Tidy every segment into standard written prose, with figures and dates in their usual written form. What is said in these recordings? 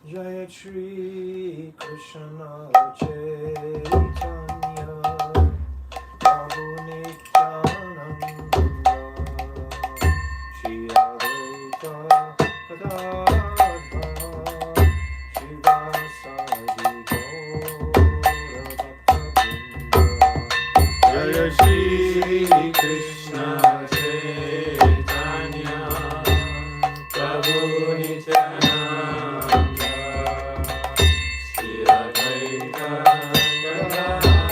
Jaya Shri Krishna Chaitanya Prabhu Nityananda Shri Advaita Gadadhar Shivasadi Gaura Bhakta Jaya Shri Krishna Chaitanya Prabhu Nityananda Shri Advaita Gadadhar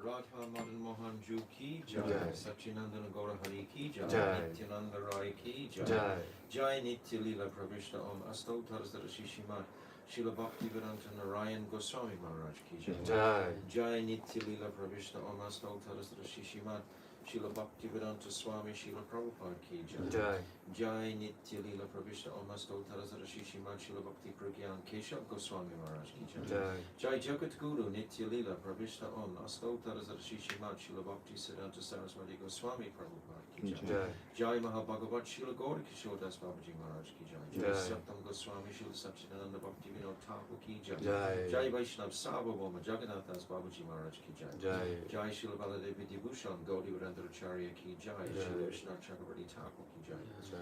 Radha Madan Mohan Ju ki jai, Jai. Satchinandana Gaura Hari ki jai, Jai. Nityananda Rai ki jai, Jai. Jai Nitya Lila Pravishta Om Asto Tarsdara Shishima, Srila Bhaktivedanta Narayan Goswami Maharaj ki jai, Jai. Jai Nitya Lila Pravishta Om Asto Tarsdara Shishima, Srila Bhaktivedanta Swami Srila Prabhupada ki jai, Jai. Jai Nitya Lila Pravishta Om Asto Tarsdara Shishima, Srila Bhakti Pragyan Keshav Goswami Maharaj ki jai, Jai. Jai Jagat Guru Nitya Lila Pravishta Om Astotaras Shishimat Shila Bhakti Siddhanta Saraswati Goswami Prabhupada ki jai, Jai. Jai Mahabhagavat Shila Gaura Kishore Das Babaji Maharaj ki jai, Jai Jai. Satyam Goswami Shila Satchidananda Bhakti Vinod Thakur ki jai, Jai. Jai Vaishnav Sarvabhauma Jagannath Das Babaji Maharaj ki jai, Jai. Jai Shila Baladev Vidyabhushan Gaudi Varandaracharya ki jai, Jai. Shila Vishnav Chakravarti Thakur ki jai, Jai.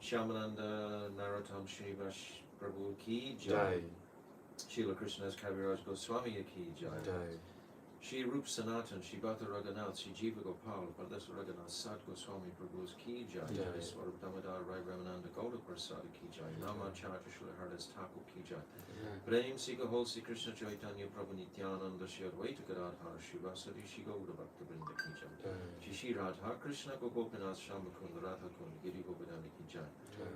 Shyamananda Narottam Srinivas Prabhu ki jai, Jai. Srila Krishnadas Kaviraj Goswami ki jai, Jai. Shri Rup Sanatan, Shri Bhakta Raghunath, Shri Jiva Gopal, Pardasa Raghunath, Sat Goswami Prabhu's ki jai, Jai. Swarup Damodar Rai Ramananda Gauda Prasad ki jai, Namacharya Srila Haridas Thakur ki jai, Prem Sika Holsi Krishna Chaitanya Prabhu Nityananda Shri Advaita Gadadhar, Shri Vasadi Shri Gauda Bhakta Vrinda ki jai, Shri Radha Krishna Gopinath Shambhakund Radha Kund Giri Govardhana ki jai,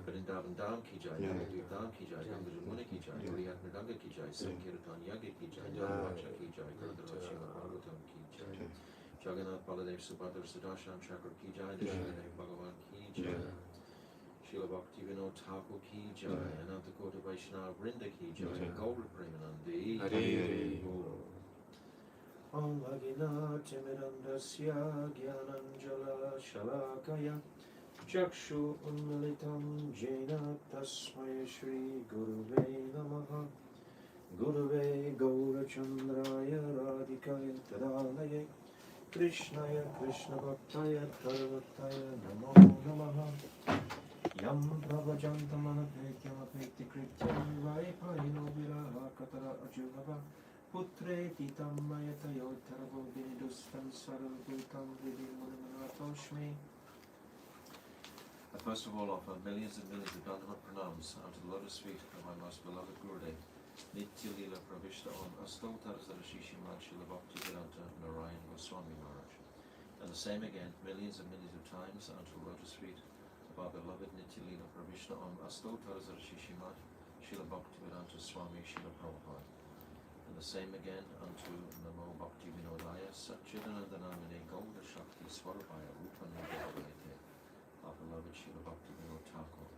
Vrindavan Dham ki jai, Navadvip Dham ki jai, Ganga Muni ki jai, Harihat Mridanga ki jai, Sankirtan Yagya ki jai, Namacha ki jai, Gurdhara Srimad Bhagavatam ki jai, Jagannath Baladev Subhadra Sudarshan Chakra ki jai, Dashinadev Bhagavan ki jai, Srila Bhakti Vinod Thakur ki jai, Ananta Kota Vaishnava Vrinda ki jai, Gaura Premanandi Hari Om Bhagina Timirandasya Gyananjala Shalakaya Chakshu Unmilitam Jena Tasmai Shri Guruve Namaha Guruve Gaurachandraya Radhikaya Tadalaya Krishnaya Krishna Bhaktaya Tarvataya Namo Namaha Yam Prabhajantam Anapekyam Apekti Krityam Vaipayino Viraha Katara Ajuvava Putre Titam Mayata Yotaravo Vinidustam Sarabhutam Vidimunamatoshmi. I first of all offer millions and millions of Dandava pranams unto the lotus feet of my most beloved Gurudev, Nitya Lila Pravishta Om Astotaras Shishimad Shila Bhakti Vedanta Narayan Goswami Maharaj. And the same again, millions and millions of times unto the lotus feet of our beloved Nitya Lila Pravishta Om Astotaras Shishimad Shila Bhakti Vedanta Swami Shila Prabhupada. And the same again unto Namo Bhakti Vinodaya Satchidanandanamine Gauda Shakti Swarupaya Upanudavayate, our beloved Srila Bhakti Vinod Thakur,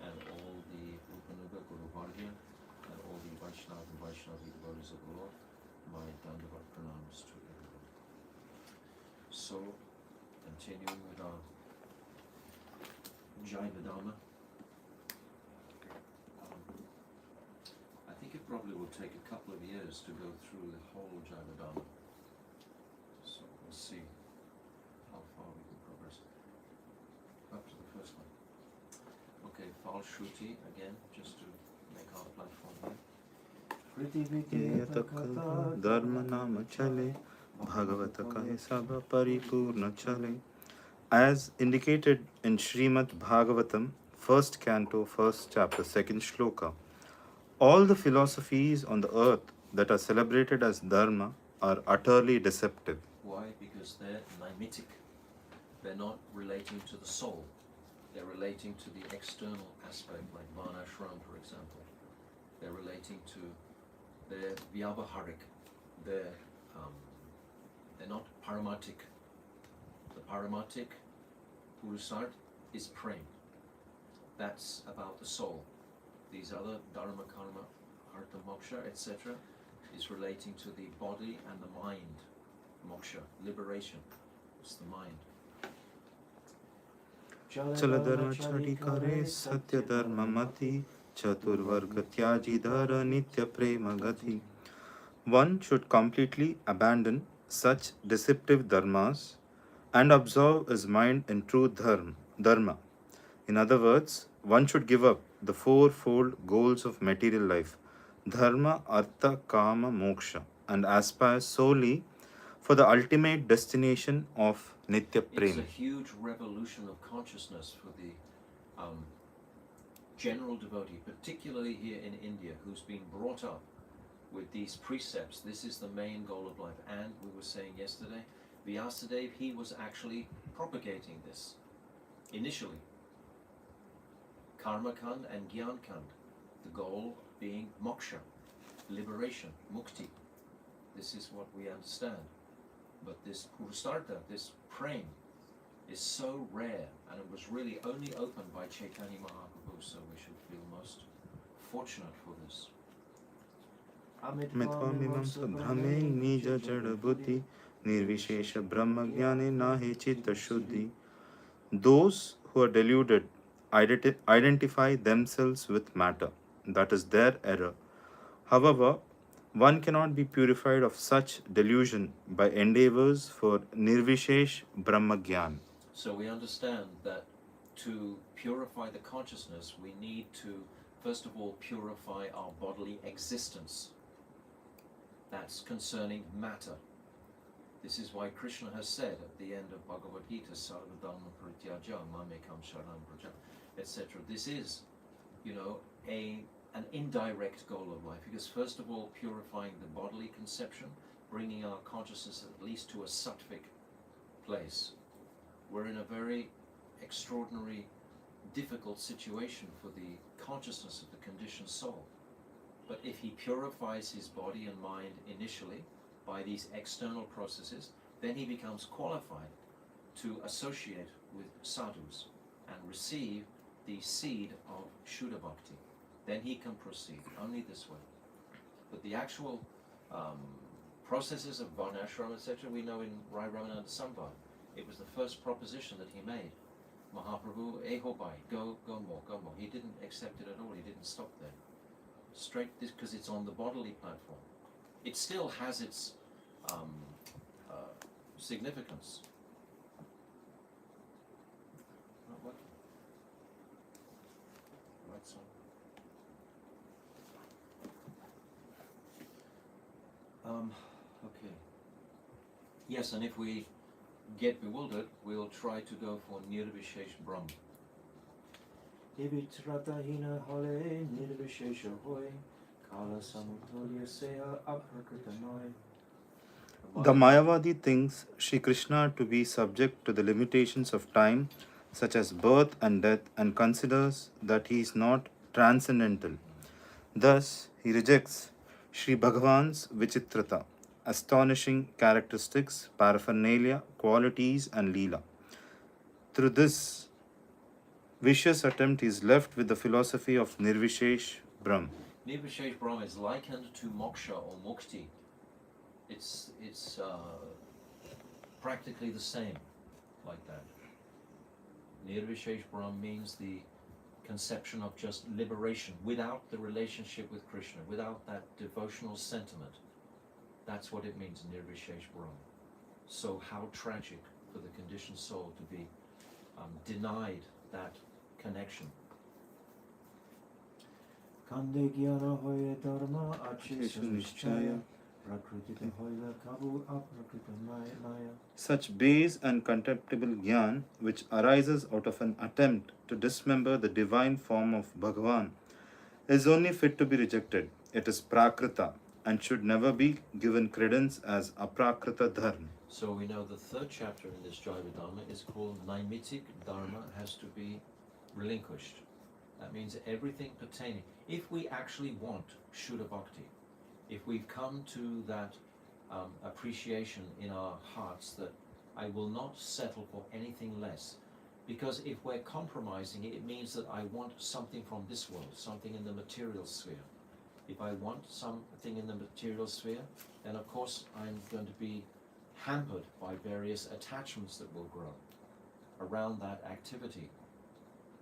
and all the Upanuga Guru Vargya, and all the Vaishnava and Vaishnavi devotees of the Lord, my Dandavat pranams to everyone. So, continuing with our Jaiva Dharma, I think it probably will take a couple of years to go through the whole Jaiva Dharma. So we'll see how far we can progress. Up to the first one. Okay, Fal Shruti again, just to make our platform here. Dharma Nama Chale Bhagavata Kahe Sabha Paripurna Chale. As indicated in Srimad Bhagavatam, first canto, first chapter, second shloka, all the philosophies on the earth that are celebrated as dharma are utterly deceptive. Why? Because they're mimetic. They're not relating to the soul. They're relating to the external aspect, like Varnashram, for example. They're relating to their vyavaharik. They're not paramatic. The paramatic purusart is prem. That's about the soul. These other dharma, karma, artha, moksha, etc. is relating to the body and the mind. Moksha, liberation. It's the mind. Chala dharma charikare satya dharma mati chaturvarga tyaji dhara nitya prema gati. One should completely abandon such deceptive dharmas and observe his mind in true dharma. In other words, one should give up the fourfold goals of material life, dharma, artha, kama, moksha, and aspire solely for the ultimate destination of Nitya It's Prem. a huge revolution of consciousness for the general devotee, particularly here in India, who's been brought up with these precepts. This is the main goal of life. And we were saying yesterday, Vyasadeva, he was actually propagating this initially. Karma Kand and Gyan Kand, the goal being moksha, liberation, mukti. This is what we understand. But this purusartha, this prem, is so rare, and it was really only opened by Chaitanya Mahaprabhu, so we should feel most fortunate for this. Mitva mimamsa brahme nija jada buddhi nirvishesha brahma jnane nahe chitta shuddhi. Those who are deluded identify themselves with matter. That is their error. However, one cannot be purified of such delusion by endeavors for nirvishesh brahma jnana. So we understand that to purify the consciousness, we need to, first of all, purify our bodily existence. That's concerning matter. This is why Krishna has said at the end of Bhagavad Gita, Sarva Dharma Parityaja, Mamekam Sharanam Praja, etc. This is, an indirect goal of life, because first of all, purifying the bodily conception, bringing our consciousness at least to a sattvic place. We're in a very extraordinary, difficult situation for the consciousness of the conditioned soul. But if he purifies his body and mind initially by these external processes, then he becomes qualified to associate with sadhus and receive the seed of Shuddha Bhakti. Then he can proceed, only this way. But the actual processes of Varnashram, etc., we know in Rai Ramananda Sambhava. It was the first proposition that he made. Mahaprabhu, Ehobai, go more, go more. He didn't accept it at all, he didn't stop there. Straight, because it's on the bodily platform. It still has its significance. What? Right, so. Okay. Yes, and if we get bewildered, we'll try to go for Nirvishesh Brahm. Ibitratahina hale nirvishesha hoy kala samutolya seha aprakrita noy. The Mayavadi thinks Sri Krishna to be subject to the limitations of time, such as birth and death, and considers that he is not transcendental. Thus, he rejects Sri Bhagavan's Vichitrata, astonishing characteristics, paraphernalia, qualities, and Leela. Through this vicious attempt, he is left with the philosophy of Nirvishesh Brahm. Nirvishesh Brahm is likened to moksha or mukti. It's practically the same, like that. Nirvishesh Brahm means the conception of just liberation without the relationship with Krishna, without that devotional sentiment. That's what it means, Nirvishesh Brahm. So how tragic for the conditioned soul to be denied that connection. Kande gyana hoye dharma achesha nishchaya prakriti hoya kabu aprakrita maya. Such base and contemptible jnana, which arises out of an attempt to dismember the divine form of Bhagavan, is only fit to be rejected. It is prakrita and should never be given credence as aprakrita dharma. So we know the third chapter in this Jaiva Dharma is called Naimitic Dharma has to be relinquished. That means everything pertaining. If we actually want Shuddha Bhakti, if we've come to that appreciation in our hearts that I will not settle for anything less, because if we're compromising it, it means that I want something from this world, something in the material sphere. If I want something in the material sphere, then of course I'm going to be hampered by various attachments that will grow around that activity.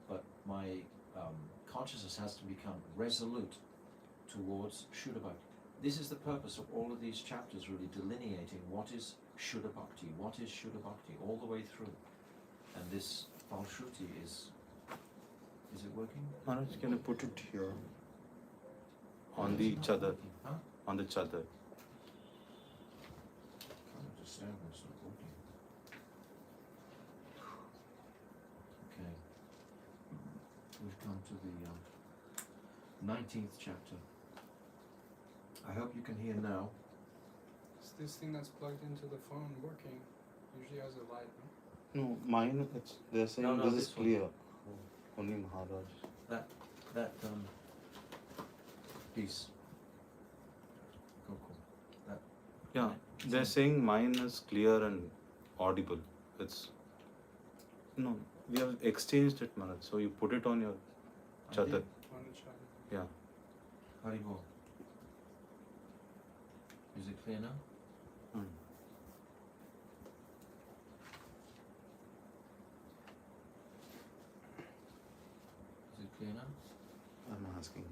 But my consciousness has to become resolute towards Shuddha Bhakti. This is the purpose of all of these chapters, really delineating what is Shuddha Bhakti, what is Shuddha Bhakti, all the way through. And this Falshruti is it working? Maharaj, can you put it here? On the chadar. Huh? On the chadar. Can't understand why it's not working. Okay. We've come to the 19th chapter. I hope you can hear now. Is this thing that's plugged into the phone working? Usually has a light, no? No, mine, they're saying No, this is this one. clear. Only Maharaj. That piece. Cool. That. Yeah, they're saying mine is clear and audible. No, we have exchanged it, Maharaj. So you put it on your I chatar. did. On the channel. Yeah. Haribol. Is it clear now? Mm. Is it clear now? I'm asking.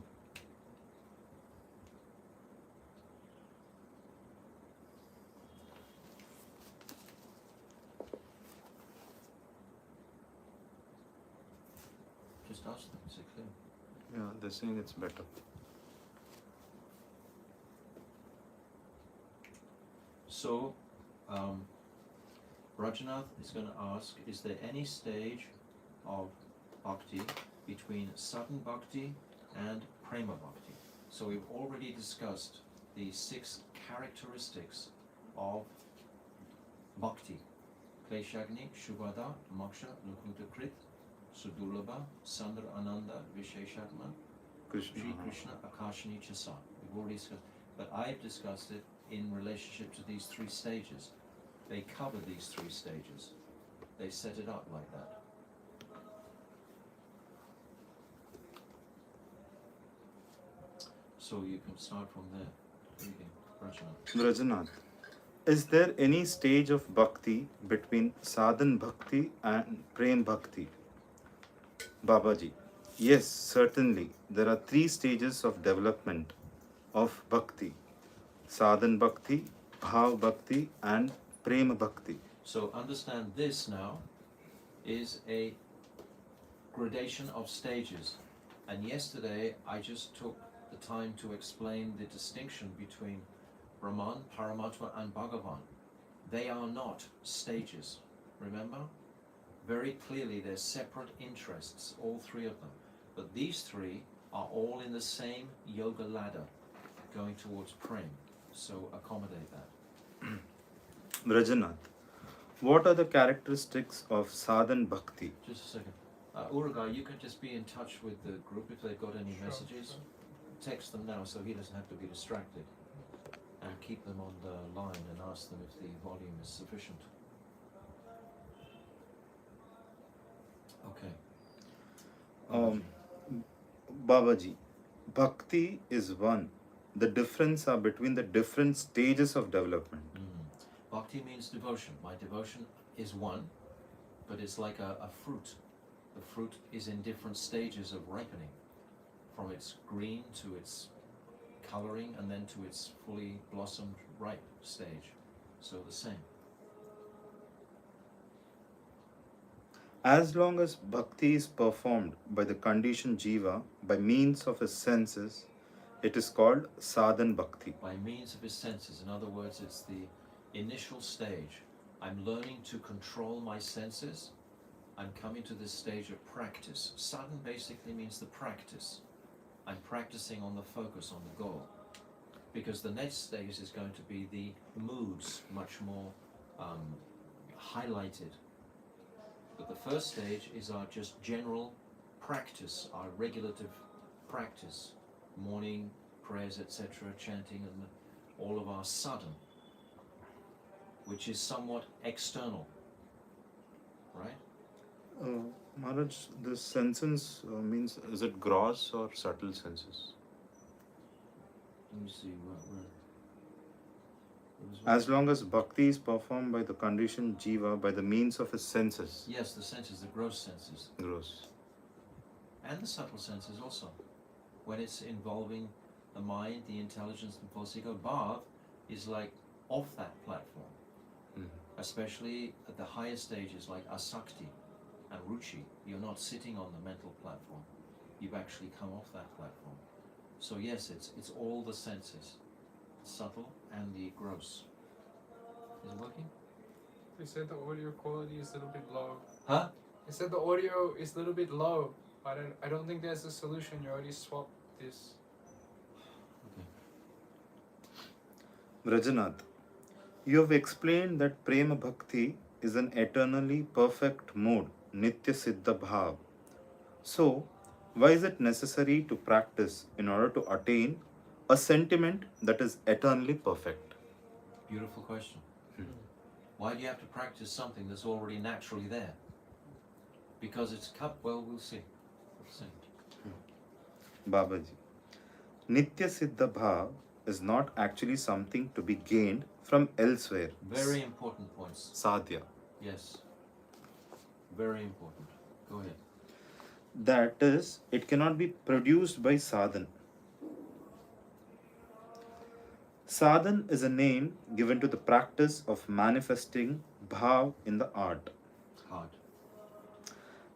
Just ask them. Is it clear? Yeah, they're saying it's better. So, Rajanath is going to ask, is there any stage of bhakti between sadhan bhakti and prema bhakti? So we've already discussed the 6 characteristics of bhakti. Kleshagni, Shubhada, Moksha, Lukhutakrit, Sudulabha, Sandra Ananda, Visheshatma, Krishna. Sri Krishna, Akashani Chasa. We've already discussed, but I've discussed it in relationship to these 3 stages. They cover these 3 stages. They set it up like that. So you can start from there. Reading, Rajana. Rajanath, is there any stage of bhakti between sadhan bhakti and prem bhakti? Babaji, yes, certainly. There are 3 stages of development of bhakti: sadhan bhakti, bhav bhakti, and prem bhakti. So understand this now is a gradation of stages. And yesterday I just took the time to explain the distinction between Brahman, Paramatma and Bhagavan. They are not stages, remember? Very clearly they're separate interests, all 3 of them. But these 3 are all in the same yoga ladder going towards Prem. So accommodate that. Rajanath, what are the characteristics of sadhan bhakti? Just a second. Uragai, you can just be in touch with the group if they've got any messages. Text them now so he doesn't have to be distracted. And keep them on the line and ask them if the volume is sufficient. Okay. Babaji, bhakti is one. The difference are between the different stages of development. Bhakti means devotion. My devotion is one, but it's like a fruit. The fruit is in different stages of ripening, from its green to its coloring and then to its fully blossomed ripe stage. So the same. As long as bhakti is performed by the conditioned jiva by means of his senses, it is called sadhan bhakti. By means of his senses. In other words, it's the initial stage. I'm learning to control my senses. I'm coming to this stage of practice. Sadhan basically means the practice. I'm practicing on the focus, on the goal. Because the next stage is going to be the moods, much more highlighted. But the first stage is our just general practice, our regulative practice. Morning prayers, etc., chanting, and all of our sadhan, which is somewhat external, right? Maharaj, this senses means, is it gross or subtle senses? Let me see, As long as bhakti is performed by the conditioned jiva by the means of his senses. Yes, the senses, the gross senses. Gross. And the subtle senses also. When it's involving the mind, the intelligence, and false ego, bhav is like off that platform. Especially at the higher stages like asakti and ruchi. You're not sitting on the mental platform. You've actually come off that platform. So yes, it's all the senses, subtle and the gross. Is it working? They said the audio quality is a little bit low. Huh? They said the audio is a little bit low. I don't think there's a solution. You already swapped this. Okay. Vrajanath, you have explained that Prema Bhakti is an eternally perfect mode, Nitya Siddha Bhav. So, why is it necessary to practice in order to attain a sentiment that is eternally perfect? Beautiful question. Why do you have to practice something that's already naturally there? Because it's well, we'll see. We'll see. Babaji, Nitya Siddha Bhav is not actually something to be gained from elsewhere. Very important points. Sadhya. Yes. Very important. Go ahead. That is, it cannot be produced by sadhan. Sadhan is a name given to the practice of manifesting bhav in the art. Hard.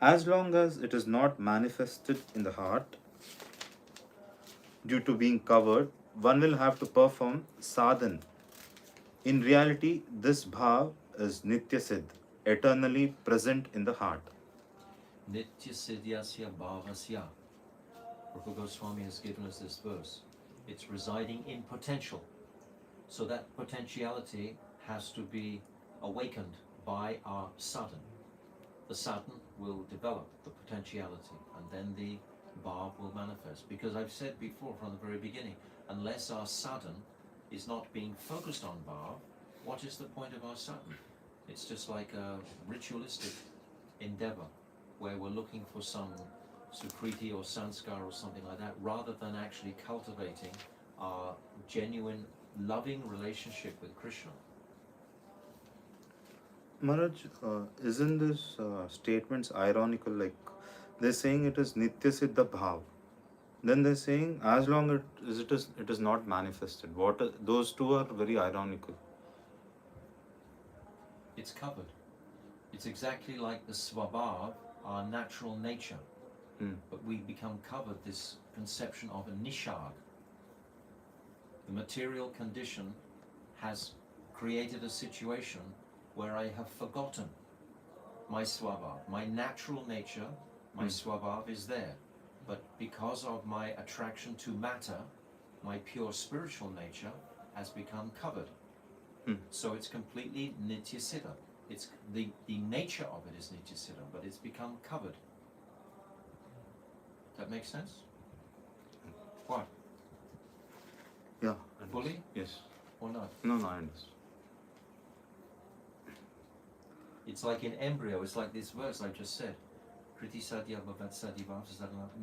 As long as it is not manifested in the heart, due to being covered, one will have to perform sadhan. In reality, this bhav is nitya siddh, eternally present in the heart. Nitya Siddhyasya Bhavasya. Rupa Goswami has given us this verse. It's residing in potential. So that potentiality has to be awakened by our sadhan. The sadhan will develop the potentiality and then the bhav will manifest. Because I've said before from the very beginning, unless our sadhan is not being focused on bhav, what is the point of our sadhan? It's just like a ritualistic endeavor where we're looking for some sukriti or sanskar or something like that, rather than actually cultivating our genuine loving relationship with Krishna. Maharaj, isn't this statements ironical? Like they're saying it is nitya siddha bhav, then they're saying as long as it is not manifested. Those two are very ironical. It's covered. It's exactly like the svabhav, our natural nature. But we become covered, this conception of a nishad. The material condition has created a situation where I have forgotten my svabhav. My natural nature, my svabhav is there. But because of my attraction to matter, my pure spiritual nature has become covered. So it's completely nitya siddha. It's the nature of it is nitya siddha, but it's become covered. That makes sense? What? Yeah. Fully? Yes. Or not? No, I understand. It's like in embryo, it's like this verse I just said. Kriti sadhya bhavat sadhya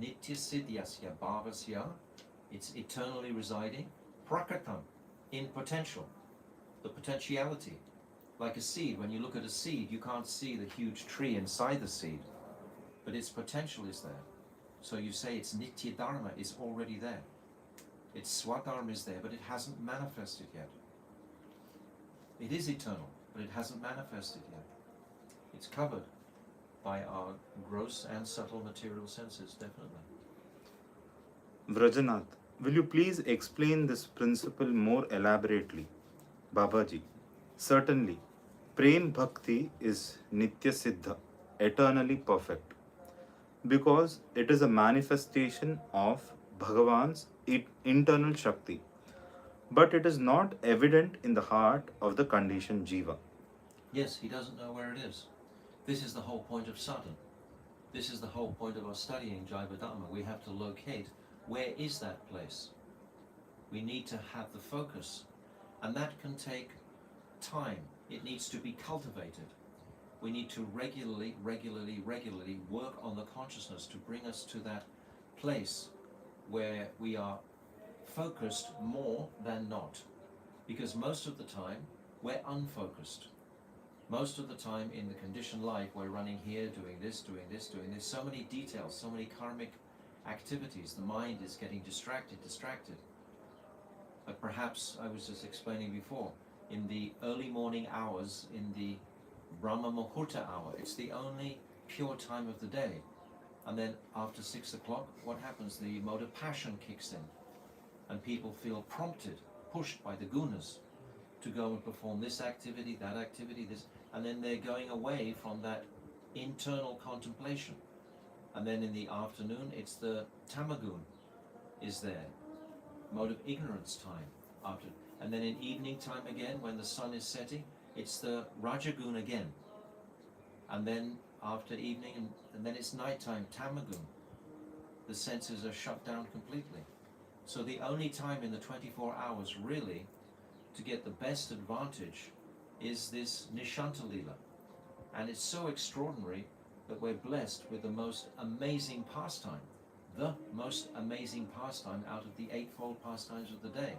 nitya siddhyasya bhavasya. It's eternally residing. Prakatam, in potential. The potentiality. Like a seed, when you look at a seed, you can't see the huge tree inside the seed. But its potential is there. So you say its Nitya Dharma is already there. Its Swadharma is there, but it hasn't manifested yet. It is eternal, but it hasn't manifested yet. It's covered by our gross and subtle material senses, definitely. Vrajanath, will you please explain this principle more elaborately? Babaji, certainly. Prem Bhakti is Nitya Siddha, eternally perfect, because it is a manifestation of Bhagavan's internal Shakti, but it is not evident in the heart of the conditioned Jiva. Yes, he doesn't know where it is. This is the whole point of sadhana. This is the whole point of our studying Jaiva Dharma. We have to locate where is that place. We need to have the focus, and that can take time. It needs to be cultivated. We need to regularly work on the consciousness to bring us to that place where we are focused more than not. Because most of the time, we're unfocused. Most of the time in the conditioned life, we're running here, doing this, so many details, so many karmic activities. The mind is getting distracted. But perhaps, I was just explaining before, in the early morning hours, in the Brahma Muhurta hour, it's the only pure time of the day. And then after 6 o'clock, what happens? The mode of passion kicks in. And people feel prompted, pushed by the gunas to go and perform this activity, that activity, this, and then they're going away from that internal contemplation. And then in the afternoon, it's the tamagun is there, mode of ignorance time. And then in evening time again, when the sun is setting, it's the Rajagun again. And then after evening, and then it's nighttime, Tamagun. The senses are shut down completely. So the only time in the 24 hours really to get the best advantage is this Nishanta Lila. And it's so extraordinary that we're blessed with the most amazing pastime, the most amazing pastime out of the eightfold pastimes of the day.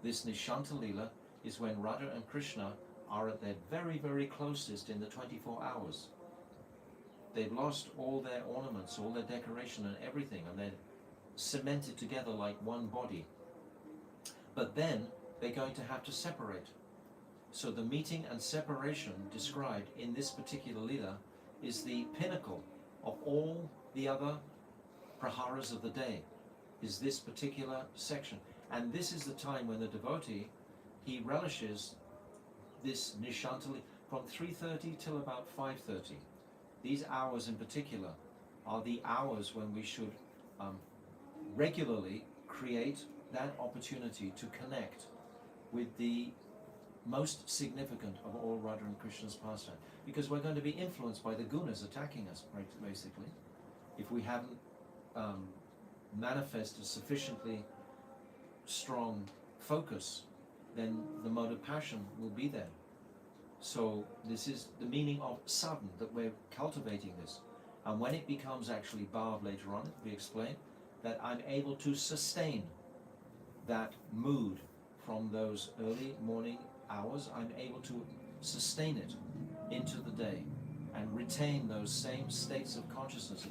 This Nishanta Lila is when Radha and Krishna are at their very, very closest in the 24 hours. They've lost all their ornaments, all their decoration and everything, and they're cemented together like one body. But then they're going to have to separate. So the meeting and separation described in this particular Lila is the pinnacle of all the other praharas of the day, is this particular section. And this is the time when the devotee, he relishes this Nishantali from 3:30 till about 5:30. These hours in particular are the hours when we should regularly create that opportunity to connect with the most significant of all Radha and Krishna's pastime, because we're going to be influenced by the gunas attacking us, right, basically. If we haven't manifested sufficiently strong focus, then the mode of passion will be there. So this is the meaning of sadhan, that we're cultivating this. And when it becomes actually bhav later on, it will be explained that I'm able to sustain that mood from those early morning hours. I'm able to sustain it into the day and retain those same states of consciousness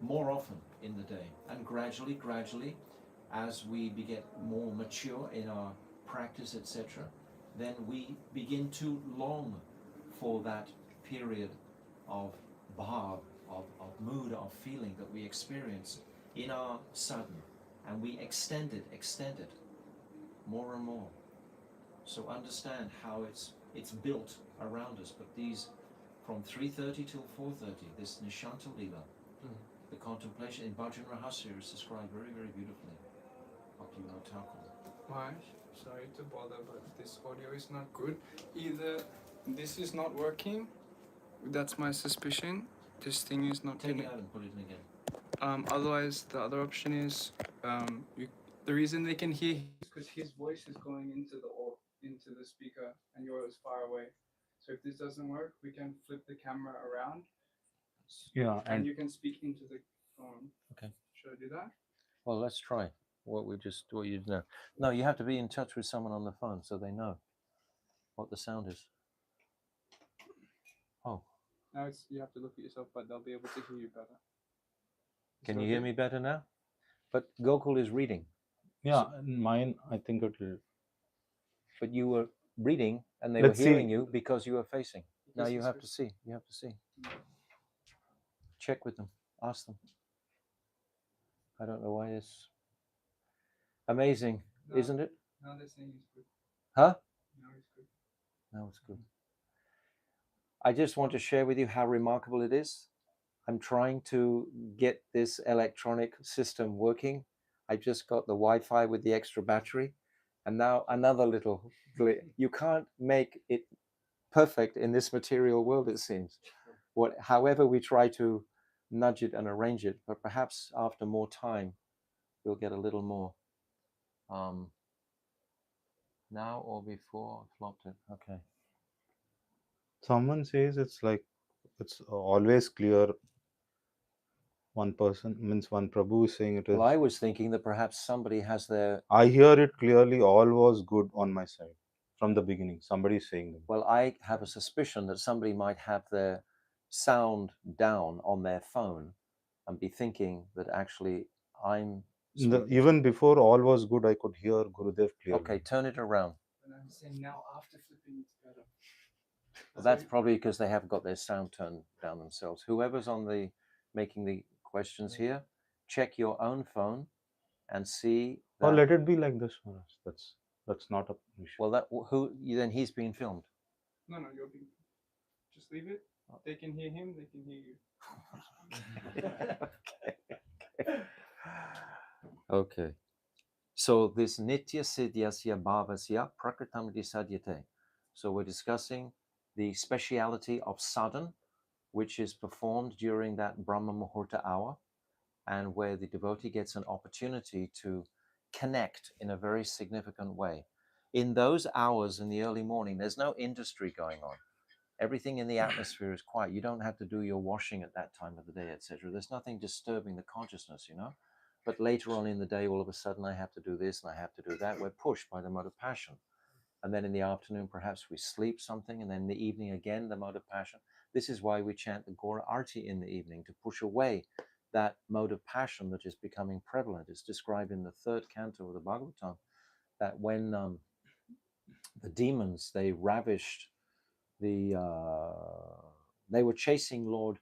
more often in the day. And gradually, as we get more mature in our practice, etc., then we begin to long for that period of bhav, of mood, of feeling that we experience in our sadhana, and we extend it more and more. So understand how it's built around us. But these, from 3:30 till 4:30, this Nishanta Lila, the contemplation in Bhajan Rahasya is described very, very beautifully. Bhaktivinoda Thakur. Mahesh, sorry to bother, but this audio is not good. Either this is not working, that's my suspicion. This thing is not Take it getting. out and put it in again. Otherwise, the other option is the reason they can hear is because his voice is going into the speaker and yours is far away. So if this doesn't work, we can flip the camera around. Yeah, and you can speak into the phone. Okay. Should I do that? Well, let's try what you know. No, you have to be in touch with someone on the phone so they know what the sound is. Oh. Now you have to look at yourself, but they'll be able to hear you better. Can you hear me better now? But Gokul is reading. Yeah, mine, I think it will. But you were reading and they Let's were hearing see. you because you were facing. Now Because you he's have to see. You have to see. Check with them. Ask them. I don't know why it's amazing, isn't it? Now they're saying it's good. Huh? Now it's good. Now it's good. I just want to share with you how remarkable it is. I'm trying to get this electronic system working. I just got the Wi-Fi with the extra battery, and now another little glitch. You can't make it perfect in this material world, it seems. However we try to nudge it and arrange it, but perhaps after more time, we'll get a little more. Now or before, I flopped it. Okay. Someone says it's always clear. One person means one Prabhu is saying it is. Well, I was thinking that perhaps somebody has their. I hear it clearly. All was good on my side from the beginning. Somebody is saying that. Well, I have a suspicion that somebody might have their sound down on their phone and be thinking that actually I'm. Even before all was good, I could hear Gurudev clearly. Okay, turn it around. And I'm saying now after flipping it's better. Well, that's probably because they haven't got their sound turned down themselves. Whoever's on the making the questions here, check your own phone and see. Or let it be like this for us. That's not an issue. Well, then he's being filmed. No, you're being. Just leave it. They can hear him. They can hear you. Okay. So this nitya siddhyasya bhavasya prakritam sadyate. So we're discussing the speciality of sadhan, which is performed during that Brahma Muhurta hour, and where the devotee gets an opportunity to connect in a very significant way. In those hours in the early morning, there's no industry going on. Everything in the atmosphere is quiet. You don't have to do your washing at that time of the day, etc. There's nothing disturbing the consciousness, But later on in the day, all of a sudden, I have to do this and I have to do that. We're pushed by the mode of passion. And then in the afternoon, perhaps we sleep something. And then in the evening, again, the mode of passion. This is why we chant the Gora Arti in the evening, to push away that mode of passion that is becoming prevalent. It's described in the third canto of the Bhagavatam that when the demons, they ravished they were chasing Lord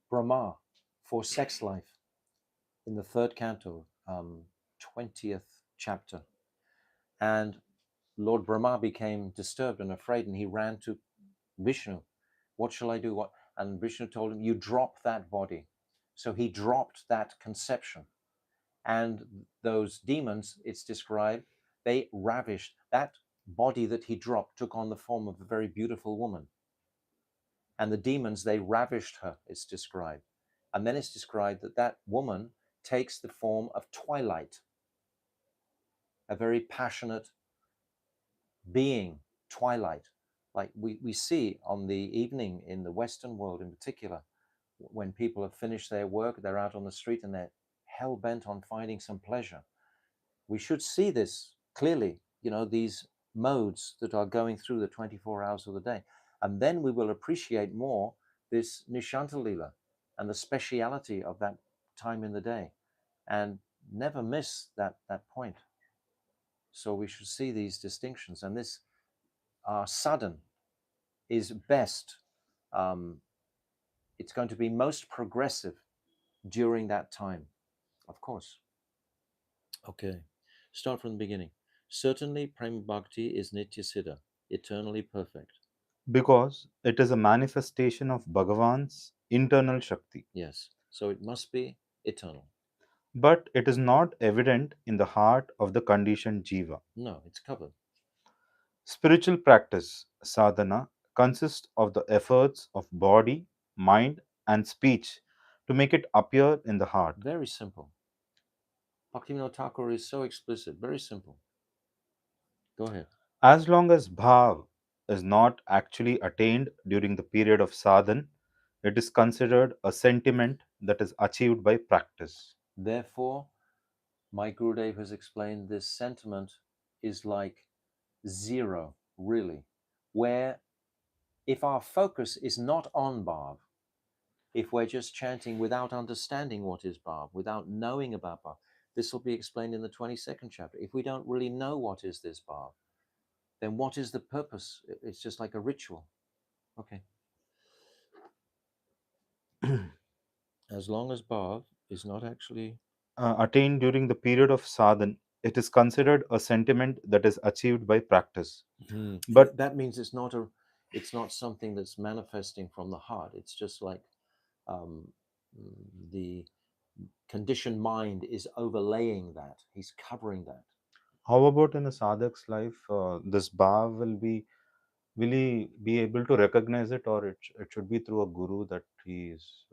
Brahma for sex life in the third canto, 20th chapter. And Lord Brahma became disturbed and afraid, and he ran to Vishnu. What shall I do? What? And Vishnu told him, you drop that body. So he dropped that conception. And those demons, it's described, they ravished. That body that he dropped took on the form of a very beautiful woman. And the demons, they ravished her, it's described. And then it's described that that woman takes the form of Twilight, a very passionate being, Twilight. Like we see on the evening in the Western world in particular, when people have finished their work, they're out on the street and they're hell-bent on finding some pleasure. We should see this clearly, these modes that are going through the 24 hours of the day. And then we will appreciate more this Nishanta Lila and the speciality of that time in the day, and never miss that point. So we should see these distinctions. And this sadhan is best. It's going to be most progressive during that time, of course. Okay, start from the beginning. Certainly, Prema Bhakti is Nitya Siddha, eternally perfect. Because it is a manifestation of Bhagavan's internal Shakti. Yes, so it must be eternal. But it is not evident in the heart of the conditioned jiva. No, it's covered. Spiritual practice, sadhana, consists of the efforts of body, mind, and speech to make it appear in the heart. Very simple. Bhaktivinoda Thakur is so explicit, very simple. Go ahead. As long as bhav is not actually attained during the period of sadhan, it is considered a sentiment that is achieved by practice. Therefore, my Gurudev has explained this sentiment is like zero, really, where if our focus is not on bhav, if we're just chanting without understanding what is bhav, without knowing about bhav, this will be explained in the 22nd chapter. If we don't really know what is this bhav, then what is the purpose? It's just like a ritual. Okay. As long as bhav is not actually Attained during the period of sadhan, it is considered a sentiment that is achieved by practice. But that means it's not something that's manifesting from the heart. It's just like um, the conditioned mind is overlaying that. He's covering that. how about in a sadhak's life, this bhav will he be able to recognize it, or it should be through a guru that he is?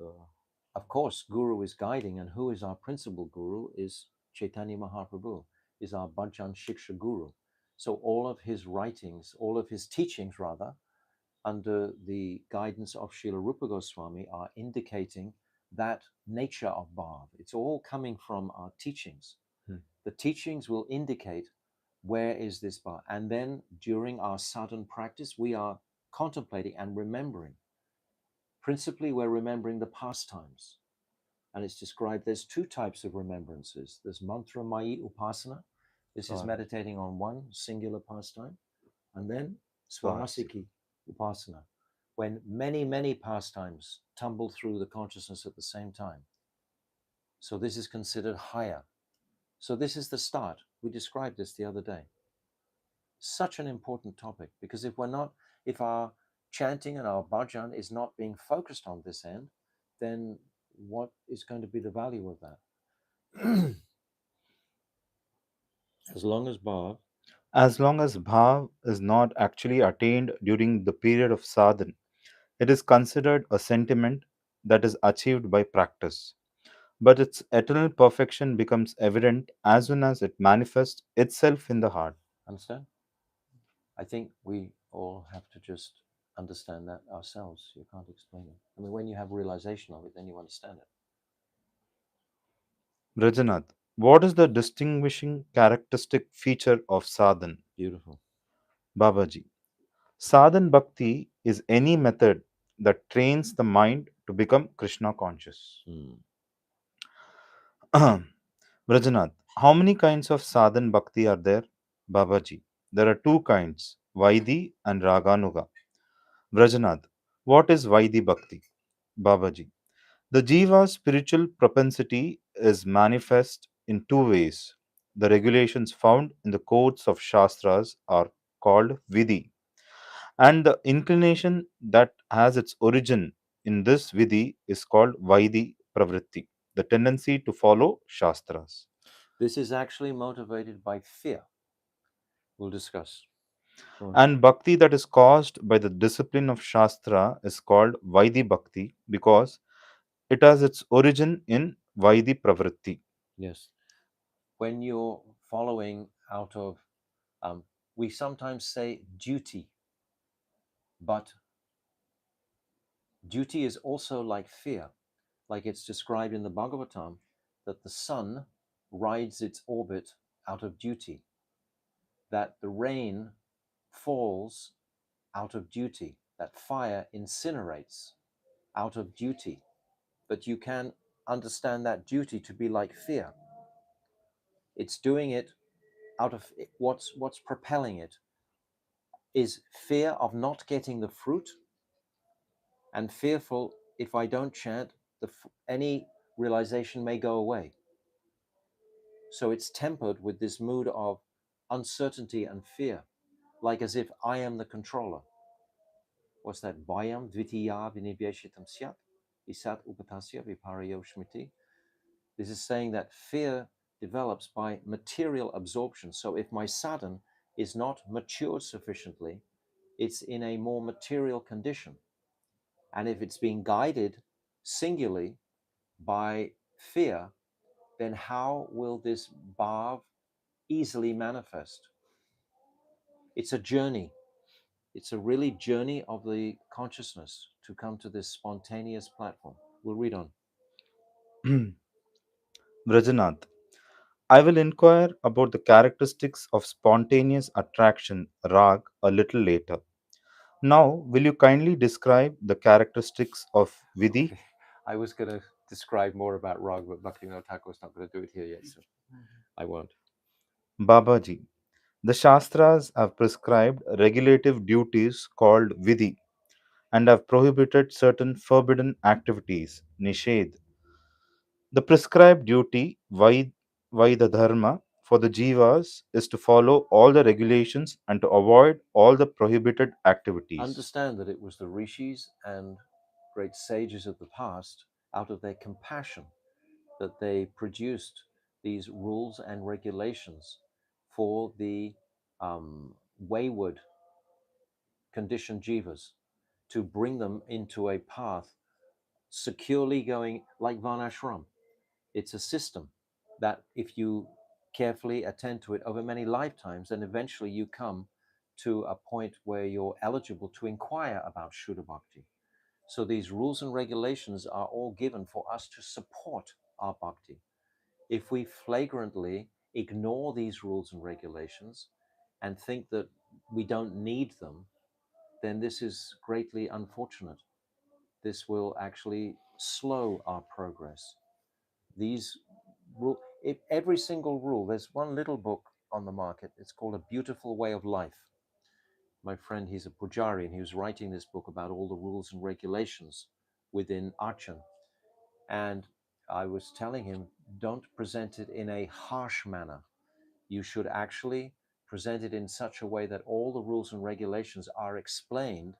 Of course, Guru is guiding, and who is our principal Guru is Chaitanya Mahaprabhu, is our Bhajan Shiksha Guru. So all of his writings, all of his teachings rather, under the guidance of Srila Rupa Goswami are indicating that nature of bhav. It's all coming from our teachings. The teachings will indicate where is this bhav. And then during our sadhana practice, we are contemplating and remembering. Principally, we're remembering the pastimes. And it's described there's two types of remembrances. There's mantra mayi upasana. This is meditating on one singular pastime. And then swamasiki upasana, when many pastimes tumble through the consciousness at the same time. So this is considered higher. So this is the start. We described this the other day. Such an important topic, because if our chanting and our bhajan is not being focused on this end, then what is going to be the value of that? As long as bhav, As long as bhav is not actually attained during the period of sadhana, it is considered a sentiment that is achieved by practice. But its eternal perfection becomes evident as soon as it manifests itself in the heart. understand? I think we all have to just understand that ourselves. You can't explain it. I mean, when you have realization of it, then you understand it. Rajanath, what is the distinguishing characteristic feature of sadhana? Beautiful. Babaji, sadhana bhakti is any method that trains the mind to become Krishna conscious. Hmm. Rajanath, how many kinds of sadhana bhakti are there? Babaji, there are two kinds, Vaidi and Raganuga. Vrajanath, what is Vaidi Bhakti? Babaji, the Jiva's spiritual propensity is manifest in two ways. The regulations found in the codes of Shastras are called Vidhi, and the inclination that has its origin in this Vidhi is called Vaidi Pravritti, the tendency to follow Shastras. This is actually motivated by fear. We'll discuss. Go on. And bhakti that is caused by the discipline of Shastra is called Vaidi Bhakti because it has its origin in Vaidi Pravritti. Yes. When you're following out of, we sometimes say duty, but duty is also like fear, like it's described in the Bhagavatam, that the sun rides its orbit out of duty, that the rain falls out of duty, that fire incinerates out of duty. But you can understand that duty to be like fear. It's doing it out of what's propelling it is fear of not getting the fruit, and fearful if I don't chant, any realization may go away. So it's tempered with this mood of uncertainty and fear, like as if I am the controller. What's that? Vayam dvitiya vinibhyashitam syat isat upatasya viparayo shmiti. This is saying that fear develops by material absorption. So if my sadhan is not matured sufficiently, it's in a more material condition. And if it's being guided singularly by fear, then how will this bhav easily manifest? It's a journey. It's a really journey of the consciousness to come to this spontaneous platform. We'll read on. Vrajanath, I will inquire about the characteristics of spontaneous attraction, rag, a little later. Now, will you kindly describe the characteristics of Vidhi? Okay. I was going to describe more about Rag, but Bhaktivinoda Thakur is not going to do it here yet, so I won't. Babaji, the Shastras have prescribed regulative duties called Vidhi and have prohibited certain forbidden activities, Nished. The prescribed duty, Vaida Dharma, for the Jivas is to follow all the regulations and to avoid all the prohibited activities. Understand that it was the rishis and great sages of the past, out of their compassion, that they produced these rules and regulations for the wayward conditioned jivas to bring them into a path securely going like Varnashram. It's a system that if you carefully attend to it over many lifetimes, then eventually you come to a point where you're eligible to inquire about Shuddha Bhakti. So these rules and regulations are all given for us to support our bhakti. If we flagrantly ignore these rules and regulations and think that we don't need them, then this is greatly unfortunate. This will actually slow our progress. These rule, if every single rule, there's one little book on the market. It's called A Beautiful Way of Life. My friend, he's a pujari, and he was writing this book about all the rules and regulations within Archan. And I was telling him, don't present it in a harsh manner. You should actually present it in such a way that all the rules and regulations are explained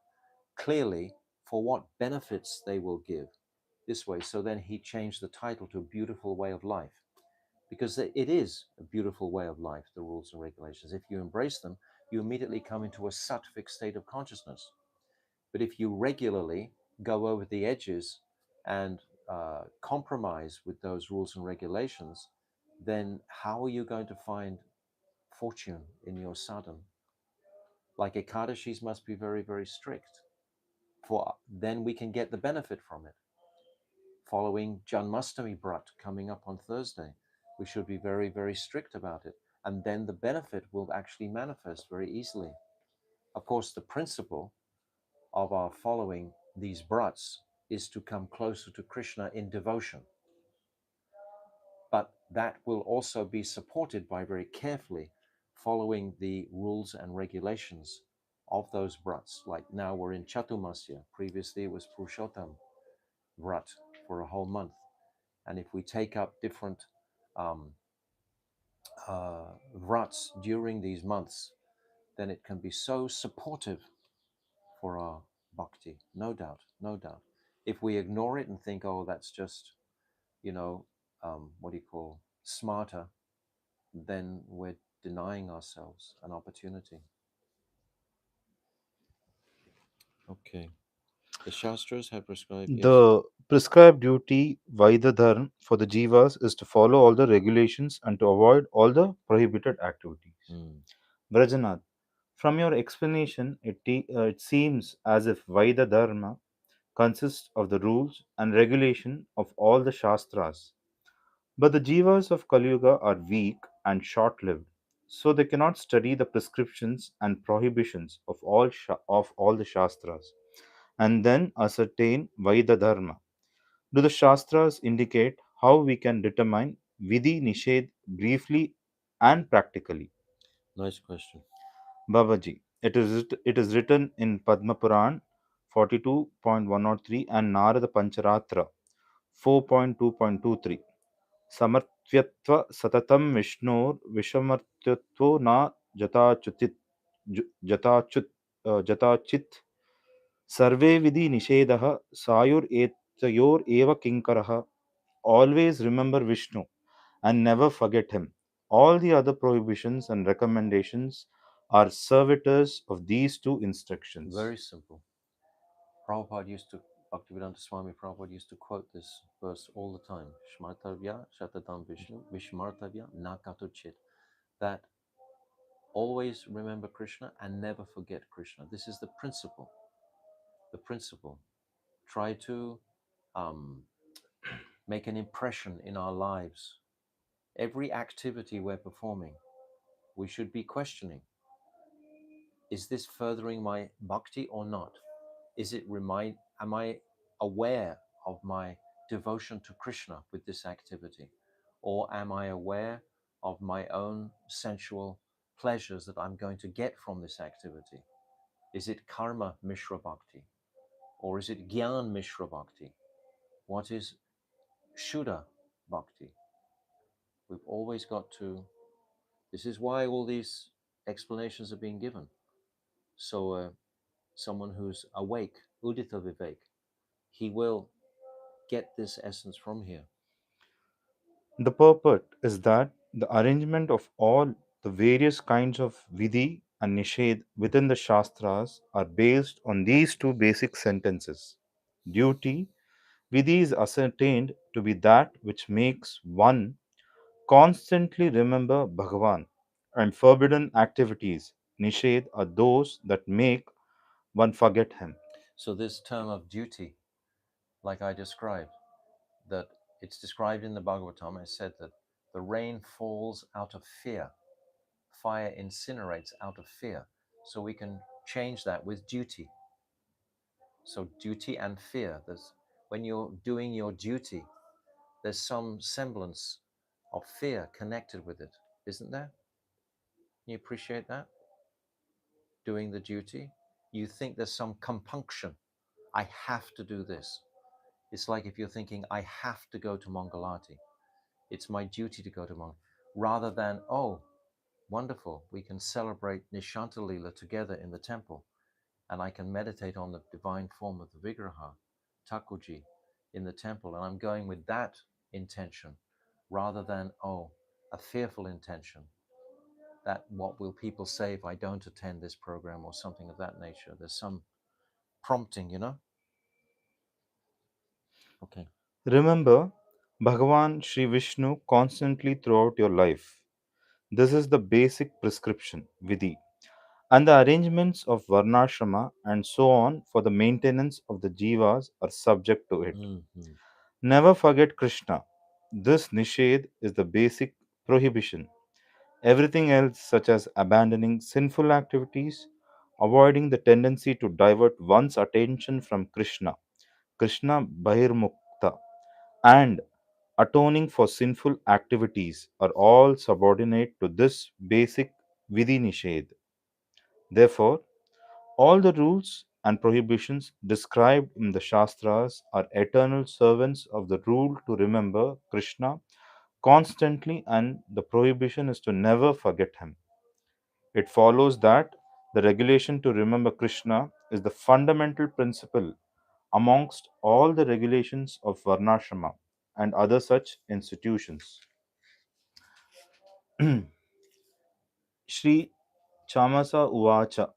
clearly for what benefits they will give this way. So then he changed the title to A Beautiful Way of Life, because it is a beautiful way of life, the rules and regulations. If you embrace them, you immediately come into a sattvic state of consciousness. But if you regularly go over the edges and compromise with those rules and regulations, then how are you going to find fortune in your sadhana? Like Ekadashis must be very, very strict, for then we can get the benefit from it. Following Janmastami Brat coming up on Thursday, we should be very, very strict about it. And then the benefit will actually manifest very easily. Of course, the principle of our following these brats is to come closer to Krishna in devotion. But that will also be supported by very carefully following the rules and regulations of those brats. Like now we're in Chatumasya. Previously it was Purushottam Vrat for a whole month. And if we take up different um, vrats during these months, then it can be so supportive for our bhakti. No doubt, no doubt. If we ignore it and think, oh, that's just, you know, what do you call, smarter, then we're denying ourselves an opportunity. Okay. The Shastras have prescribed, yes. The prescribed duty Vaidya Dharma for the Jivas is to follow all the regulations and to avoid all the prohibited activities. Mm. Brajanath, from your explanation, it seems as if Vaidya Dharma consists of the rules and regulation of all the Shastras. But the Jivas of Kali Yuga are weak and short lived, so they cannot study the prescriptions and prohibitions of all the Shastras and then ascertain Vaidya Dharma. Do the Shastras indicate how we can determine Vidhi Nished briefly and practically? Nice question. Babaji, it is written in Padma Puran 42.103 and Narada Pancharatra 4.2.23. समर्थ्यत्व सततं विष्णोर विषमर्त्यत्वो न जताच्युत जताच्युत जताचित् सर्वे विधि निषेधः सायुरेतयोरेव किङ्करः. Always remember Vishnu and never forget him. All the other prohibitions and recommendations are servitors of these two instructions. Very simple. Prabhupada used to, Bhaktivedanta Swami Prabhupada used to quote this verse all the time. Shmartavya Shatatam Vishnu Vishmartavya Nakatuchit. That always remember Krishna and never forget Krishna. This is the principle. The principle. Try to um, make an impression in our lives. Every activity we're performing, we should be questioning, is this furthering my bhakti or not? Am I aware of my devotion to Krishna with this activity? Or am I aware of my own sensual pleasures that I'm going to get from this activity? Is it karma mishra bhakti? Or is it gyan mishra bhakti? What is shuddha bhakti? We've always got to, this is why all these explanations are being given. So someone who's awake, udita vivek, he will get this essence from here. The purport is that the arrangement of all the various kinds of vidhi and nished within the Shastras are based on these two basic sentences. Duty, vidhi is ascertained to be that which makes one constantly remember Bhagavan, and forbidden activities, nished, are those that make one forget him. So this term of duty, like I described, that it's described in the Bhagavatam, I said that the rain falls out of fear, fire incinerates out of fear. So we can change that with duty. So duty and fear. When you're doing your duty, there's some semblance of fear connected with it, isn't there? Can you appreciate that? Doing the duty, you think there's some compunction. I have to do this. It's like if you're thinking, I have to go to Mangalati. It's my duty to go to Mangalati. Rather than, oh, wonderful, we can celebrate Nishanta Lila together in the temple. And I can meditate on the divine form of the Vigraha, Takuji, in the temple. And I'm going with that intention rather than, oh, a fearful intention that what will people say if I don't attend this program or something of that nature. There's some prompting, you know? Okay. Remember Bhagavan Sri Vishnu constantly throughout your life. This is the basic prescription, Vidhi, and the arrangements of Varnashrama and so on for the maintenance of the jivas are subject to it. Mm-hmm. Never forget Krishna. This Nished is the basic prohibition. Everything else, such as abandoning sinful activities, avoiding the tendency to divert one's attention from Krishna Bahirmukta, and atoning for sinful activities are all subordinate to this basic Vidhi Nished. Therefore, all the rules and prohibitions described in the Shastras are eternal servants of the rule to remember Krishna constantly, and the prohibition is to never forget him. It follows that the regulation to remember Krishna is the fundamental principle amongst all the regulations of Varnashrama and other such institutions. Shri Chamasa Uvacha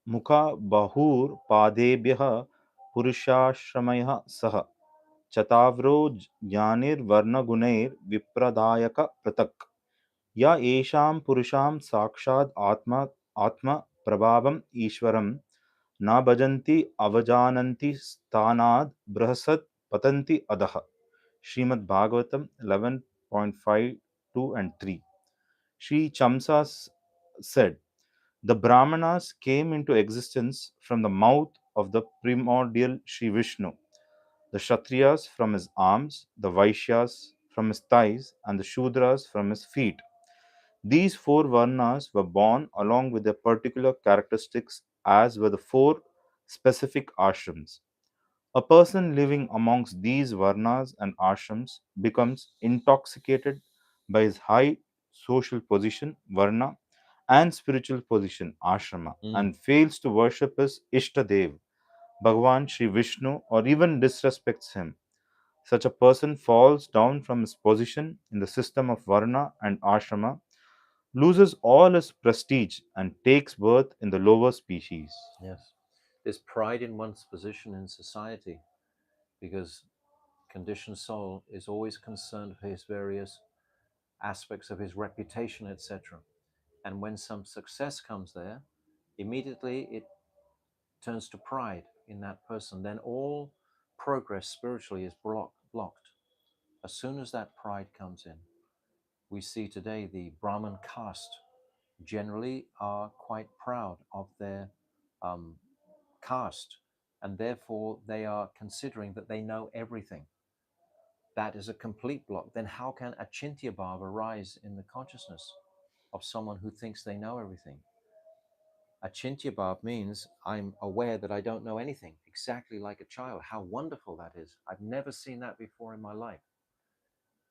Mukha Bahur Padebhyah Purushashramayah Sah Chatavro Jnanir Varna Gunair Vipradayaka Pratak या येषां पुरुषां साक्षात् आत्मा प्रभावम् ईश्वरं न भजन्ति अवजानन्ति स्थानाद् बृहसत् पतन्ति अधः. Srimad Bhagavatam 11.5, 2 and 3. Sri Chamsa said, the Brahmanas came into existence from the mouth of the primordial Sri Vishnu, the Kshatriyas from his arms, the Vaishyas from his thighs, and the Shudras from his feet. These four Varnas were born along with their particular characteristics, as were the four specific ashrams. A person living amongst these Varnas and ashrams becomes intoxicated by his high social position, Varna, and spiritual position, Ashrama, Mm. and fails to worship his Ishtadev, Bhagavan Sri Vishnu, or even disrespects him. Such a person falls down from his position in the system of Varna and Ashrama, loses all his prestige, and takes birth in the lower species. Yes. There's pride in one's position in society because conditioned soul is always concerned for his various aspects of his reputation, etc. And when some success comes there, immediately it turns to pride in that person. Then all progress spiritually is blocked. As soon as that pride comes in, we see today the Brahmin caste generally are quite proud of their um, caste, and therefore they are considering that they know everything. That is a complete block. Then how can achintya bhava arise in the consciousness of someone who thinks they know everything? Achintya bhava means I'm aware that I don't know anything, exactly like a child. How wonderful that is. I've never seen that before in my life.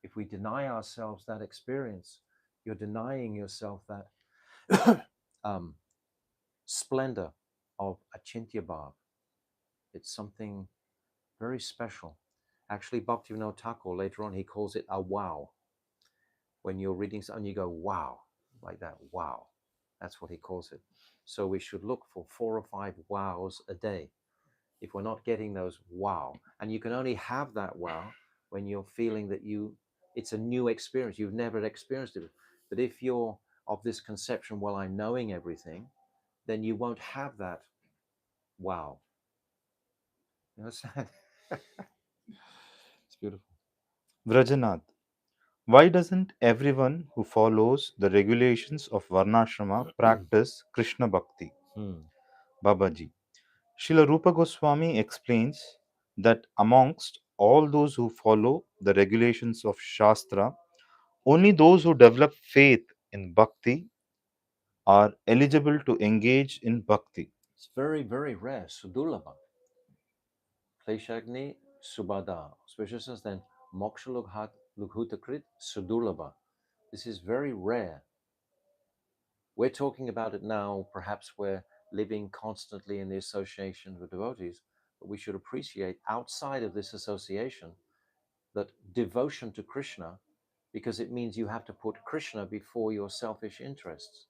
If we deny ourselves that experience, you're denying yourself that splendor of achintya bhava. It's something very special. Actually, Bhaktivinoda Thakur, later on, he calls it a wow. When you're reading something, you go, wow, like that, wow. That's what he calls it. So we should look for 4 or 5 wows a day. If we're not getting those wow, and you can only have that wow when you're feeling that it's a new experience. You've never experienced it. But if you're of this conception, well, I'm knowing everything, then you won't have that wow. You understand? It's beautiful. Vrajanath, why doesn't everyone who follows the regulations of Varnashrama practice Krishna Bhakti? Hmm. Babaji. Srila Rupa Goswami explains that amongst all those who follow the regulations of Shastra, only those who develop faith in Bhakti are eligible to engage in Bhakti. It's very, very rare. Sudulabha. Kleshagni Subhada. Auspicious then Moksha Lughutakrit Sudulabha. This is very rare. We're talking about it now, perhaps we're living constantly in the association with devotees, but we should appreciate outside of this association that devotion to Krishna because it means you have to put Krishna before your selfish interests.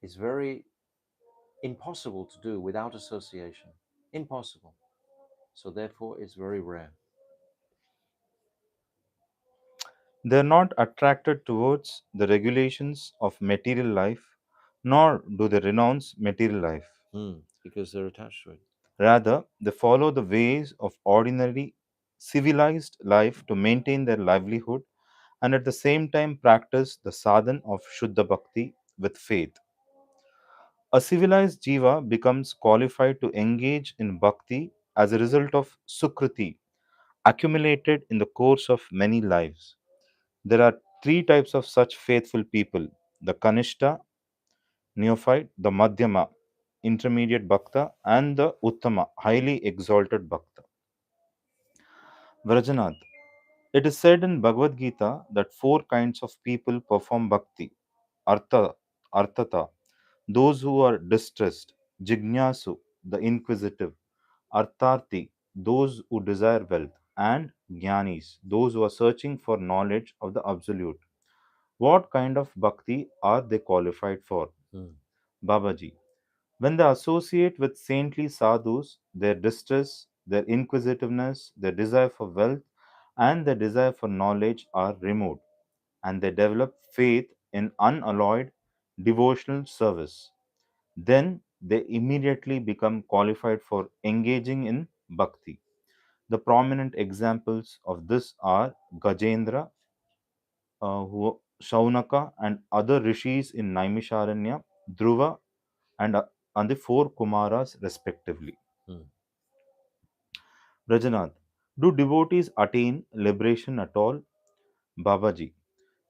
It's very impossible to do without association. Impossible. So therefore, it's very rare. They are not attracted towards the regulations of material life, nor do they renounce material life. Because they're attached to it. Rather, they follow the ways of ordinary civilized life to maintain their livelihood and at the same time practice the sadhan of Shuddha Bhakti with faith. A civilized jiva becomes qualified to engage in bhakti as a result of sukriti accumulated in the course of many lives. There are three types of such faithful people: the Kanishta, neophyte, the Madhyama, intermediate bhakta, and the Uttama, highly exalted bhakta. Vrajanath, it is said in Bhagavad Gita that four kinds of people perform bhakti: Artha, Artata, those who are distressed; Jignasu, the inquisitive; Artharthi, those who desire wealth; and Jnanis, those who are searching for knowledge of the Absolute. What kind of bhakti are they qualified for? Hmm. Babaji, when they associate with saintly sadhus, their distress, their inquisitiveness, their desire for wealth, and their desire for knowledge are removed, and they develop faith in unalloyed devotional service. Then they immediately become qualified for engaging in bhakti. The prominent examples of this are Gajendra, Shaunaka, and other rishis in Naimisharanya, Dhruva, and the four Kumaras, respectively. Hmm. Rajanath, do devotees attain liberation at all? Babaji,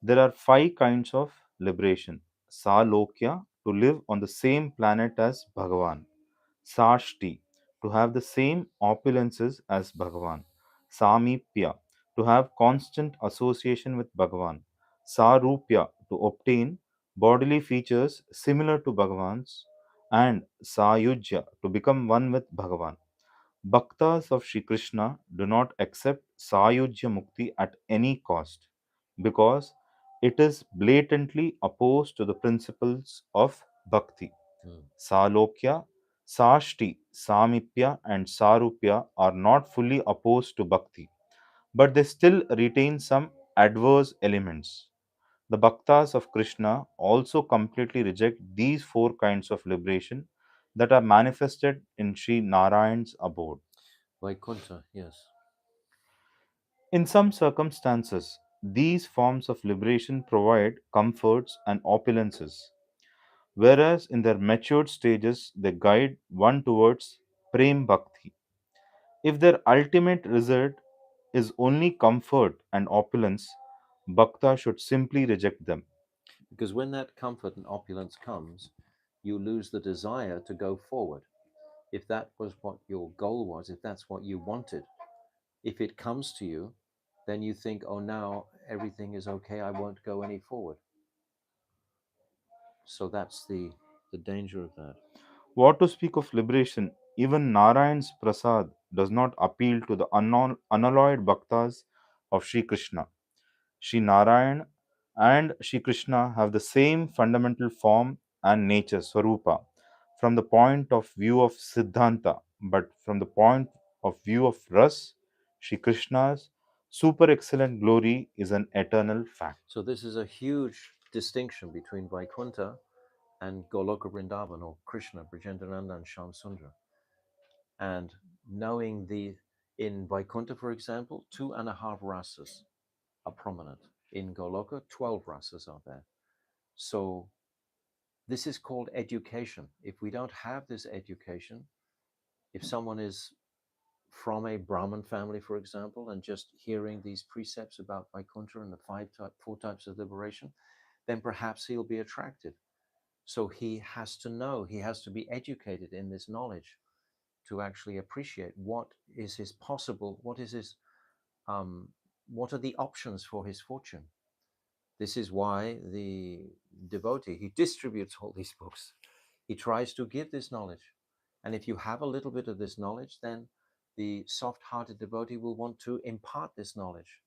there are five kinds of liberation: Salokya, to live on the same planet as Bhagavan; Sashti, to have the same opulences as Bhagavan; Samipya, to have constant association with Bhagavan; Sarupya, to obtain bodily features similar to Bhagavan's; and Sayujya, to become one with Bhagavan. Bhaktas of Sri Krishna do not accept Sayujya Mukti at any cost because it is blatantly opposed to the principles of Bhakti. Hmm. Salokya, Sashti, Samipya, and Sarupya are not fully opposed to Bhakti, but they still retain some adverse elements. The Bhaktas of Krishna also completely reject these four kinds of liberation that are manifested in Sri Narayan's abode. Vaikuntha, yes. In some circumstances, these forms of liberation provide comforts and opulences, whereas in their matured stages they guide one towards prem bhakti. If their ultimate result is only comfort and opulence, bhakta should simply reject them. Because when that comfort and opulence comes, you lose the desire to go forward. If that was what your goal was, if that's what you wanted, if it comes to you, then you think, oh, now everything is okay, I won't go any forward. So that's the danger of that. What to speak of liberation? Even Narayan's prasad does not appeal to the unalloyed bhaktas of Sri Krishna. Sri Narayan and Sri Krishna have the same fundamental form and nature, Swarupa, from the point of view of Siddhanta, but from the point of view of Ras, Sri Krishna's super excellent glory is an eternal fact. So this is a huge distinction between Vaikuntha and Goloka Vrindavan, or Krishna, Brajendralanda and Shamsundra. And knowing in Vaikuntha, for example, 2.5 rasas are prominent. In Goloka, 12 rasas are there. So this is called education. If we don't have this education, if someone is from a Brahmin family, for example, and just hearing these precepts about Vaikuntha and the four types of liberation, then perhaps he'll be attracted. So he has to know, he has to be educated in this knowledge to actually appreciate what is his possible, um, what are the options for his fortune. This is why the devotee, he distributes all these books. He tries to give this knowledge. And if you have a little bit of this knowledge, then the soft hearted devotee will want to impart this knowledge.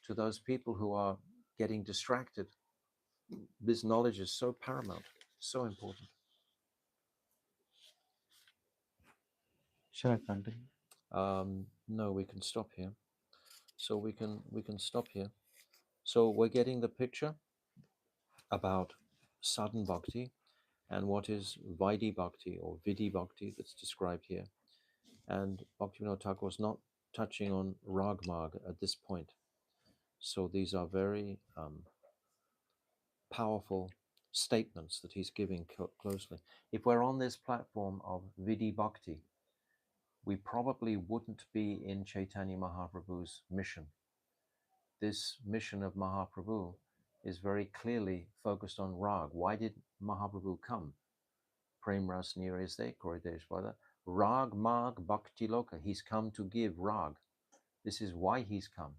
to those people who are getting distracted. This knowledge is so paramount, so important. Shall I continue? No, we can stop here. So we can stop here. So we're getting the picture about sadhan bhakti and what is Vaidhi bhakti or Vidhi bhakti that's described here. And Bhaktivinoda Thakur is not touching on rag marg at this point. So these are very powerful statements that he's giving closely. If we're on this platform of Vidhi bhakti, we probably wouldn't be in Chaitanya Mahaprabhu's mission. This mission of Mahaprabhu is very clearly focused on rag. Why did Mahaprabhu come? Prem Ras Nirese Korideshvada. Rag Mag Bhakti Loka. He's come to give rag. This is why he's come.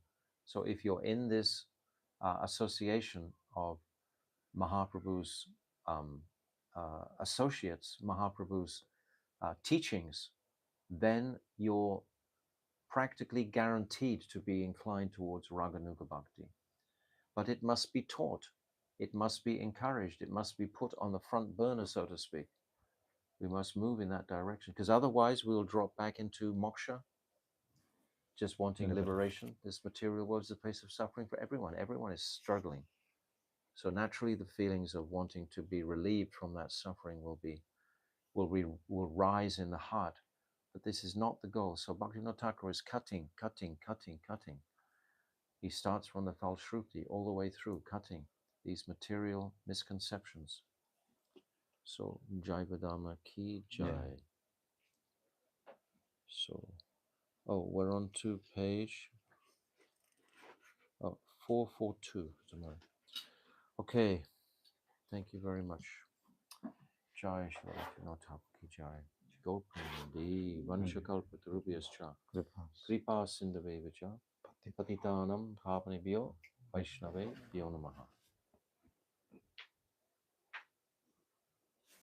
So if you're in this association of Mahaprabhu's associates, Mahaprabhu's teachings, then you're practically guaranteed to be inclined towards Raganuga Bhakti. But it must be taught, it must be encouraged, it must be put on the front burner, so to speak. We must move in that direction, because otherwise we'll drop back into moksha, just wanting liberation. This material world is a place of suffering for everyone. Everyone is struggling. So naturally the feelings of wanting to be relieved from that suffering will rise in the heart. But this is not the goal. So Bhaktivinoda Thakur is cutting. He starts from the Falshruti all the way through, cutting these material misconceptions. So Jaiva Dharma ki jai. Yeah. So, we're on to page 442 tomorrow. Okay, thank you very much. Jai Shri Bhaktivinoda Thakur ki jai. Gopandi Vanshakalpatarubhyascha Kripa Sindhaveva cha Patitanam Bhavanebhyo Vaishnave Vyo Namaha.